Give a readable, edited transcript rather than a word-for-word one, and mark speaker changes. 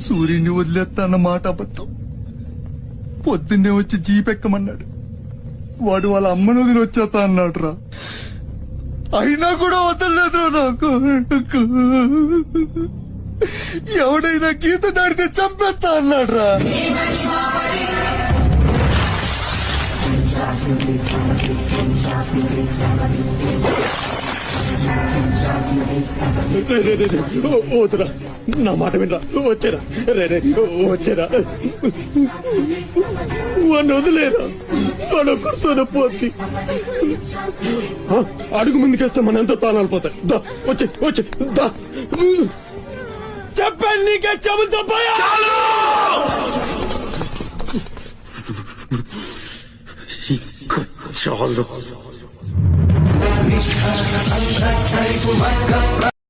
Speaker 1: సూర్యుడిని వదిలేస్తా అన్న మాట అబద్ధం. పొద్దున్నే వచ్చి జీప్ ఎక్కమన్నాడు. వాడు వాళ్ళ అమ్మను వదిలి వచ్చేస్తా అన్నాడు రా. అయినా కూడా వదలలేదు నాకు. ఎవడైనా గీత దాడితే చంపేస్తా అన్నాడు రా.
Speaker 2: వద్దురా, నా మాట వినరా. వచ్చారా వచ్చారా, వాడిని వదిలేరా. వాడొక్కడితోనే పోతి. అడుగు ముందుకేస్తే మన ఎంత ప్రాణాలు పోతాయి. దా వచ్చే వచ్చే దా. చెప్పాను నీకే, చెబుతా పోయా. చాలు.